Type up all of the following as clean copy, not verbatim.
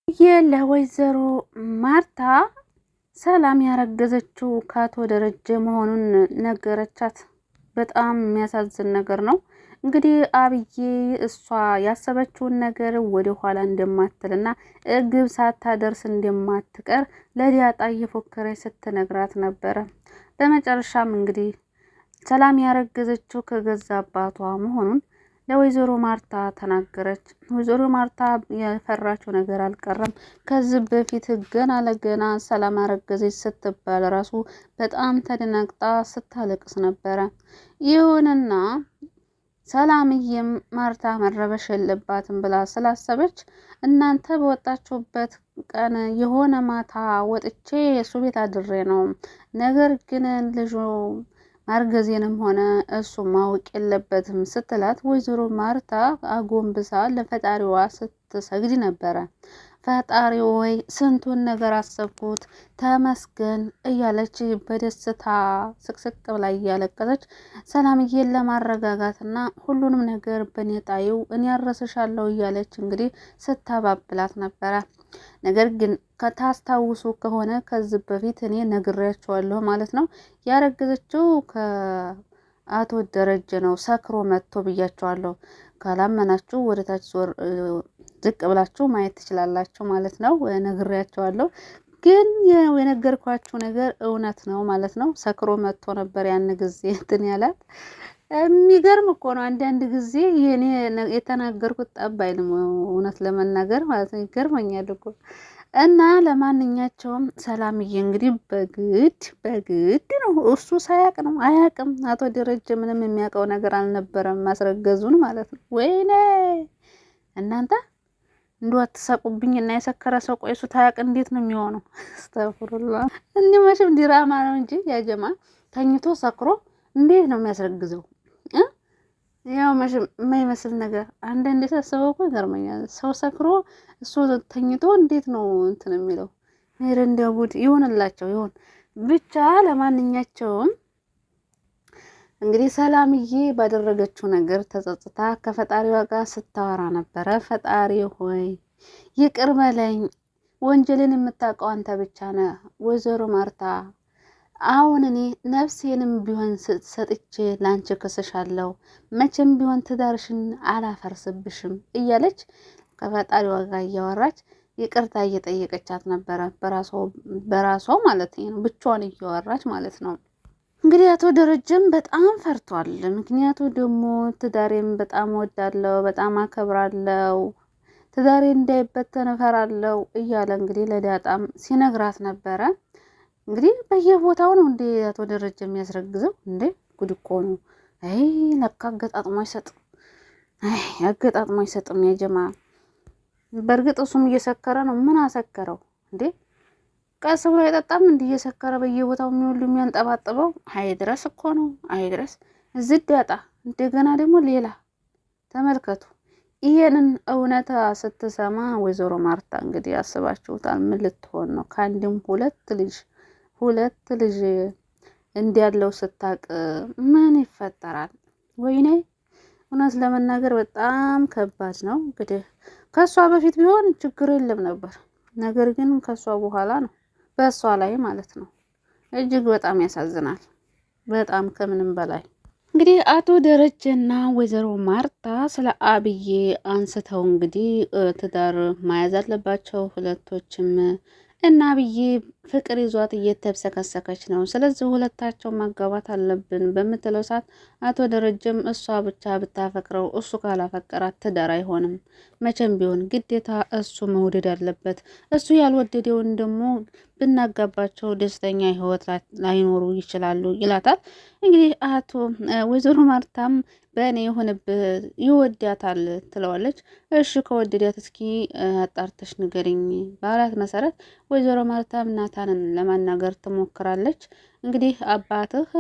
ለወይዘሮ ማርታ ሰላም ያረገዘችው ከአቶ ደረጀ መሆኑን ነገረቻት። በጣም የሚያሳዝን ነገር ነው። እንግዲህ አብዬ እሷ ያሰበችውን ነገር ወደ ኋላ እንደማትልና ግብ ሳታደርስ እንደማትቀር ለዲያጣ እየፎከረች ስትነግራት ነበረ። በመጨረሻም እንግዲህ ሰላም ያረገዘችው ከገዛ አባቷ መሆኑን ለወይዘሮ ማርታ ተናገረች። ወይዘሮ ማርታ የፈራችው ነገር አልቀረም። ከዚህ በፊት ገና ለገና ሰላም አረገዘች ስትባል ራሱ በጣም ተደናግጣ ስታለቅስ ነበረ። ይሁንና ሰላምዬም ማርታ መረበሽ የለባትም ብላ ስላሰበች እናንተ በወጣችሁበት ቀን የሆነ ማታ ወጥቼ እሱ ቤት አድሬ ነው፣ ነገር ግን ልጁ ማርገዜንም ሆነ እሱ ማወቅ የለበትም ስትላት ወይዘሮ ማርታ አጎንብሳ ለፈጣሪዋ ስትሰግድ ነበረ። ፈጣሪ ወይ ስንቱን ነገር አሰብኩት ተመስገን እያለች በደስታ ስቅስቅ ብላ እያለቀሰች ሰላምዬን ለማረጋጋትና ሁሉንም ነገር በኔ ጣዩ እኔ ያረስሻለሁ እያለች እንግዲህ ስታባብላት ነበረ። ነገር ግን ከታስታውሱ ከሆነ ከዚህ በፊት እኔ ነግሬያቸዋለሁ ማለት ነው። ያረገዘችው ከአቶ ደረጀ ነው፣ ሰክሮ መጥቶ ብያቸዋለሁ። ካላመናችሁ ወደታች ዝቅ ብላችሁ ማየት ትችላላችሁ ማለት ነው። ነግሬያቸዋለሁ። ግን የነገርኳችሁ ነገር እውነት ነው ማለት ነው። ሰክሮ መጥቶ ነበር ያን ጊዜ እንትን ያላት። የሚገርም እኮ ነው። አንዳንድ ጊዜ የኔ የተናገርኩት ጠብ አይልም እውነት ለመናገር ማለት ነው። ይገርመኛል እኮ። እና ለማንኛቸውም ሰላምዬ እንግዲህ በግድ ነው፣ እሱ ሳያቅ ነው፣ አያቅም። አቶ ደረጀ ምንም የሚያውቀው ነገር አልነበረም ማስረገዙን ማለት ነው። ወይኔ እናንተ እንዲሁ አትሳቁብኝ። እና የሰከረ ሰው ቆይ እሱ ታያቅ እንዴት ነው የሚሆነው? አስተፍሩላ እንዲ መቼም ዲራማ ነው እንጂ ያጀማ ተኝቶ ሰክሮ እንዴት ነው የሚያስረግዘው? ያው መቼም የማይመስል ነገር አንዳንዴ ሳስበው እኮ ይገርመኛል። ሰው ሰክሮ እሱ ተኝቶ እንዴት ነው እንትን የሚለው? ሄረ እንዲያው ጉድ ይሆንላቸው ይሆን ብቻ። ለማንኛቸውም እንግዲህ ሰላምዬ ባደረገችው ነገር ተጸጽታ ከፈጣሪዋ ጋር ስታወራ ነበረ። ፈጣሪ ሆይ ይቅር በለኝ፣ ወንጀልን የምታውቀው አንተ ብቻ ነህ። ወይዘሮ ማርታ አሁን እኔ ነፍሴንም ቢሆን ሰጥቼ ላንቺ ክስሻለሁ፣ መቼም ቢሆን ትዳርሽን አላፈርስብሽም እያለች ከፈጣሪዋ ጋር እያወራች ይቅርታ እየጠየቀቻት ነበረ። በራሷ ማለት ነው፣ ብቻዋን እያወራች ማለት ነው። እንግዲህ አቶ ደረጀም በጣም ፈርቷል። ምክንያቱ ደግሞ ትዳሬም በጣም ወዳለው በጣም አከብራለው፣ ትዳሬ እንዳይበተን እፈራለው እያለ እንግዲህ ለዳጣም ሲነግራት ነበረ። እንግዲህ በየቦታው ነው እንዴ አቶ ደረጀ የሚያስረግዘው? እንዴ ጉድ እኮ ነው። አይ ለካ አገጣጥሞ አይሰጥም። አገጣጥሞ አይሰጥም ያጀማ። በእርግጥ እሱም እየሰከረ ነው። ምን አሰከረው እንዴ? ቀስ ብሎ አይጠጣም እንዴ? እየሰከረ በየቦታው የሚወሉ የሚያንጠባጥበው። አይ ድረስ እኮ ነው። አይ ድረስ እዚህ ዳጣ እንደገና ደግሞ ሌላ ተመልከቱ። ይሄንን እውነታ ስትሰማ ወይዘሮ ማርታ እንግዲህ ያስባችሁታል ምን ልትሆን ነው? ከአንድም ሁለት ልጅ እንዲያለው ስታቅ ምን ይፈጠራል? ወይኔ እውነት ለመናገር በጣም ከባድ ነው። እንግዲህ ከሷ በፊት ቢሆን ችግር የለም ነበር። ነገር ግን ከሷ በኋላ ነው፣ በሷ ላይ ማለት ነው። እጅግ በጣም ያሳዝናል። በጣም ከምንም በላይ እንግዲህ አቶ ደረጀና ወይዘሮ ማርታ ስለ አብዬ አንስተው እንግዲህ ትዳር መያዝ አለባቸው ሁለቶችም እና አብዬ ፍቅር ይዟት እየተብሰከሰከች ነው። ስለዚህ ሁለታቸው ማጋባት አለብን በምትለው ሰዓት አቶ ደረጀም እሷ ብቻ ብታፈቅረው እሱ ካላፈቀራት ትዳር አይሆንም፣ መቼም ቢሆን ግዴታ እሱ መውደድ አለበት፣ እሱ ያልወደደውን ደግሞ ብናጋባቸው ደስተኛ ህይወት ላይኖሩ ይችላሉ ይላታል። እንግዲህ ወይዘሮ ማርታም በእኔ የሆነብህ ይወዳታል ትለዋለች። እሺ ከወደዳት እስኪ አጣርተሽ ንገሪኝ ባላት መሰረት ወይዘሮ ማርታም ናታንን ለማናገር ትሞክራለች። እንግዲህ አባትህ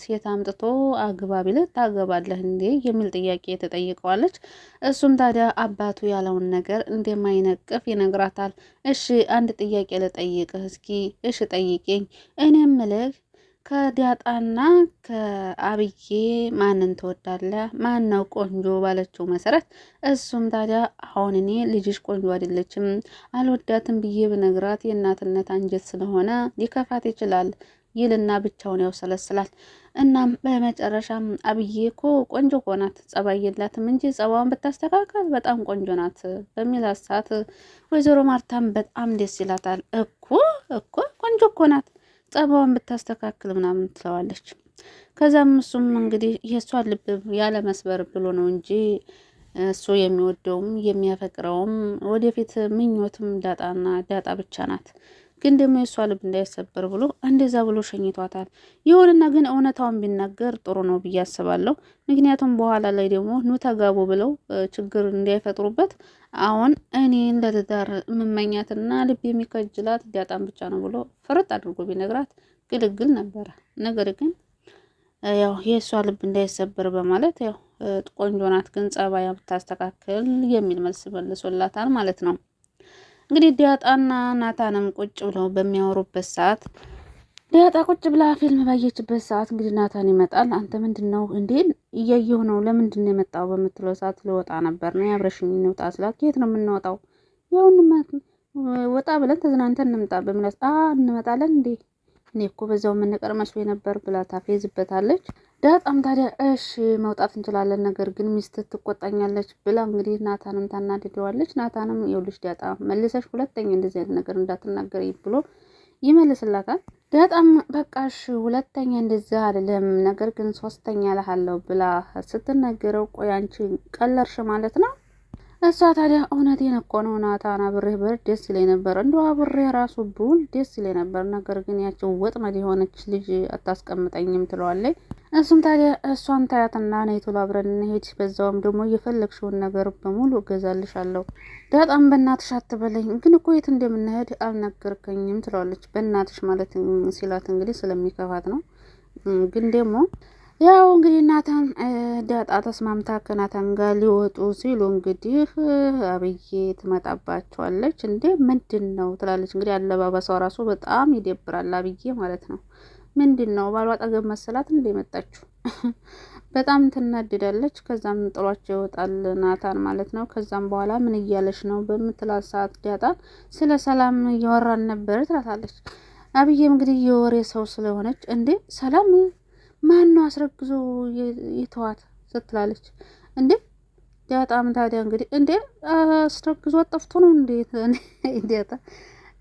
ሴት አምጥቶ አግባ ቢልህ ታገባለህ እንዴ የሚል ጥያቄ ተጠይቀዋለች። እሱም ታዲያ አባቱ ያለውን ነገር እንደማይነቅፍ ይነግራታል። እሺ አንድ ጥያቄ ልጠይቅህ እስኪ። እሺ ጠይቄኝ። እኔ ምልህ ከዲያጣና ከአብዬ ማንን ትወዳለህ? ማን ነው ቆንጆ ባለችው መሰረት እሱም ታዲያ አሁን እኔ ልጅሽ ቆንጆ አይደለችም አልወዳትም ብዬ ብነግራት የእናትነት አንጀት ስለሆነ ሊከፋት ይችላል ይልና ብቻውን ያውሰለስላል። እናም በመጨረሻም አብዬ እኮ ቆንጆ እኮ ናት፣ ጸባይ የላትም እንጂ ጸባዋን ብታስተካከል በጣም ቆንጆ ናት በሚላት ሰዓት ወይዘሮ ማርታም በጣም ደስ ይላታል። እኮ ቆንጆ እኮ ናት ጸባዋን ብታስተካክል ምናምን ትለዋለች። ከዛም እሱም እንግዲህ የእሷን ልብ ያለ መስበር ብሎ ነው እንጂ እሱ የሚወደውም የሚያፈቅረውም ወደፊት ምኞትም ዳጣ ብቻ ናት። ግን ደግሞ የእሷ ልብ እንዳይሰበር ብሎ እንደዛ ብሎ ሸኝቷታል። ይሁንና ግን እውነታውን ቢናገር ጥሩ ነው ብዬ አስባለሁ። ምክንያቱም በኋላ ላይ ደግሞ ኑ ተጋቡ ብለው ችግር እንዳይፈጥሩበት አሁን እኔን ለትዳር የምመኛትና ልብ የሚከጅላት ዳጣን ብቻ ነው ብሎ ፍርጥ አድርጎ ቢነግራት ግልግል ነበረ። ነገር ግን ያው የእሷ ልብ እንዳይሰበር በማለት ያው ቆንጆ ናት ግን ጸባይ ብታስተካክል የሚል መልስ መልሶላታል ማለት ነው። እንግዲህ ዳጣና ናታንም ቁጭ ብለው በሚያወሩበት ሰዓት ዳጣ ቁጭ ብላ ፊልም ባየችበት ሰዓት እንግዲህ ናታን ይመጣል። አንተ ምንድነው እንዴ? እያየሁ ነው። ለምንድን ነው የመጣው? በምትለው ሰዓት ልወጣ ነበር ነው ያብረሽኝ እንውጣ ስላት የት ነው የምንወጣው? ያው ወጣ ብለን ተዝናንተን እንምጣ በሚላት እንመጣለን እንዴ? እኔ እኮ በዛው የምንቀር መስሎኝ ነበር ብላ ታፌዝበታለች። ዳጣም ታዲያ እሺ መውጣት እንችላለን፣ ነገር ግን ሚስት ትቆጣኛለች ብላ እንግዲህ ናታንን ታናድደዋለች። ናታንም ይኸውልሽ ዳጣ መልሰሽ ሁለተኛ እንደዚህ አይነት ነገር እንዳትናገሪ ብሎ ይመልስላታል። ዳጣም በቃሽ ሁለተኛ እንደዚህ አይደለም፣ ነገር ግን ሶስተኛ እልሃለሁ ብላ ስትናገረው ቆይ አንቺ ቀለርሽ ማለት ነው? እሷ ታዲያ እውነቴን እኮ ነው ናታን አብሬህ በር ደስ ይለኝ ነበር፣ እንደው አብሬህ ራሱ ብውል ደስ ይለኝ ነበር፣ ነገር ግን ያቸው ወጥመድ የሆነች ልጅ አታስቀምጠኝም ትለዋለች። እሱም ታዲያ እሷን ታያትና ነይ ቶሎ አብረን እንሄድ፣ በዛውም ደግሞ የፈለግሽውን ነገር በሙሉ እገዛልሻለሁ። ዳጣም በእናትሽ አትበለኝ፣ ግን እኮ የት እንደምንሄድ አልነገርከኝም ትለዋለች። በእናትሽ ማለት ሲላት እንግዲህ ስለሚከፋት ነው። ግን ደግሞ ያው እንግዲህ ናታን ዳጣ ተስማምታ ከናታን ጋር ሊወጡ ሲሉ እንግዲህ አብዬ ትመጣባቸዋለች። እንዴ ምንድን ነው ትላለች። እንግዲህ አለባበሷ ራሱ በጣም ይደብራል። አብዬ ማለት ነው። ምንድን ነው ባሏ አጠገብ መሰላት እንደ መጣችሁ በጣም ትናደዳለች። ከዛም ጥሏቸው ይወጣል ናታን ማለት ነው። ከዛም በኋላ ምን እያለች ነው በምትላት ሰዓት ዳጣን ስለ ሰላም እያወራን ነበር ትላታለች። አብዬም እንግዲህ የወሬ ሰው ስለሆነች እንዴ ሰላም ማን ነው አስረግዞ የተዋት ስትላለች። እንዴ ዳጣም ታዲያ እንግዲህ እንዴ አስረግዞ ጠፍቶ ነው እንዴ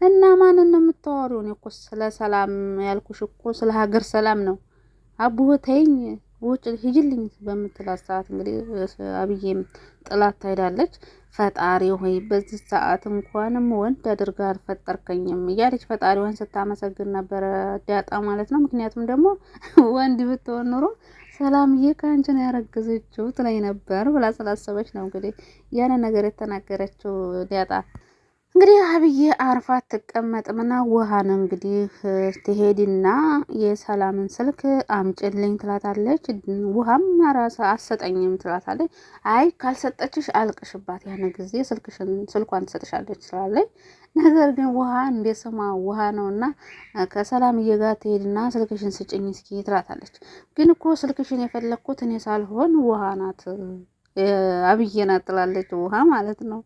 እና ማንን ነው የምታወሪው? እኔ እኮ ስለ ሰላም ያልኩሽ እኮ ስለ ሀገር ሰላም ነው። አቡ ተይኝ ውጭ ሂጂልኝ በምትላት ሰዓት እንግዲህ አብዬም ጥላት ትሄዳለች። ፈጣሪ ሆይ በዚህ ሰዓት እንኳንም ወንድ አድርጋ አልፈጠርከኝም እያለች ፈጣሪዋን ስታመሰግን ነበረ ዳጣ ማለት ነው። ምክንያቱም ደግሞ ወንድ ብትሆን ኑሮ ሰላምዬ ከአንቺ ነው ያረገዘችው ትለኝ ነበር ብላ ስላሰበች ነው እንግዲህ ያነ ነገር የተናገረችው ዳጣ። እንግዲህ አብዬ አርፋ ትቀመጥምና ውሃን እንግዲህ ትሄድና የሰላምን ስልክ አምጭልኝ ትላታለች። ውሃም ራሳ አሰጠኝም ትላታለች። አይ ካልሰጠችሽ አልቅሽባት ያን ጊዜ ስልኳን ትሰጥሻለች ትላለች። ነገር ግን ውሃ እንደ ስሟ ውሃ ነውና ከሰላምዬ ጋር ትሄድና ስልክሽን ስጭኝ እስኪ ትላታለች። ግን እኮ ስልክሽን የፈለኩት እኔ ሳልሆን ውሃ ናት አብዬ ናት ትላለች። ውሃ ማለት ነው።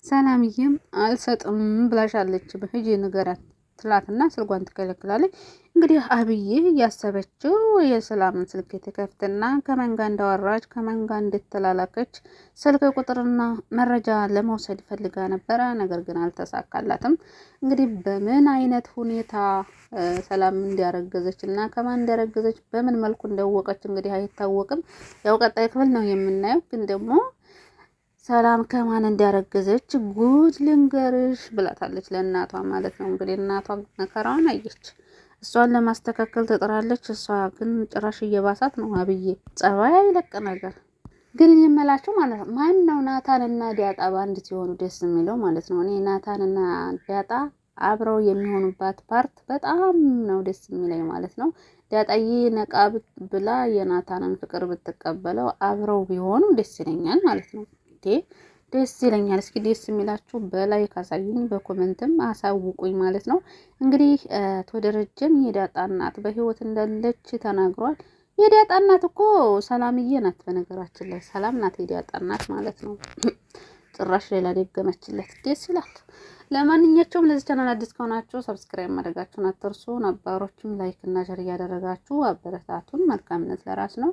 ሰላምዬም አልሰጥም ብላሻለች በሂጂ ንገራት ትላትና ስልኳን ትከለክላለች። እንግዲህ አብዬ ያሰበችው የሰላምን ስልክ ትከፍትና ከመንጋ እንዳወራች ከመንጋ እንድትላላከች ስልክ ቁጥርና መረጃ ለመውሰድ ፈልጋ ነበረ። ነገር ግን አልተሳካላትም። እንግዲህ በምን አይነት ሁኔታ ሰላም እንዲያረገዘች እና ከማን እንዲያረገዘች በምን መልኩ እንዳወቀች እንግዲህ አይታወቅም። ያው ቀጣይ ክፍል ነው የምናየው። ግን ደግሞ ሰላም ከማን እንዲያረገዘች ጉድ ልንገርሽ ብላታለች ለእናቷ ማለት ነው። እንግዲህ እናቷ መከራውን አየች። እሷን ለማስተካከል ትጥራለች። እሷ ግን ጭራሽ እየባሳት ነው። አብዬ ጸባይ አይለቅ ነገር ግን የምላችሁ ማለት ነው። ማን ነው ናታንና ዳጣ ባንድ ሲሆኑ ደስ የሚለው ማለት ነው። እኔ ናታንና ዳጣ አብረው የሚሆኑባት ፓርት በጣም ነው ደስ የሚለኝ ማለት ነው። ዳጣዬ ነቃ ብላ የናታንን ፍቅር ብትቀበለው አብረው ቢሆኑ ደስ ይለኛል ማለት ነው። ደስ ይለኛል። እስኪ ደስ የሚላችሁ በላይ ካሳዩኝ በኮመንትም አሳውቁኝ ማለት ነው። እንግዲህ አቶ ደረጀም የዳጣ እናት በህይወት እንዳለች ተናግሯል። የዳጣ እናት እኮ ሰላምዬ ናት። በነገራችን ላይ ሰላም ናት የዳጣ እናት ማለት ነው። ጭራሽ ሌላ ደገመችለት። ደስ ይላል። ለማንኛቸውም ለዚህ ቻናል አዲስ ከሆናችሁ ሰብስክራይብ ማድረጋችሁን አትርሱ። ነባሮችም ላይክ እና ሼር እያደረጋችሁ አበረታቱን። መልካምነት ለራስ ነው።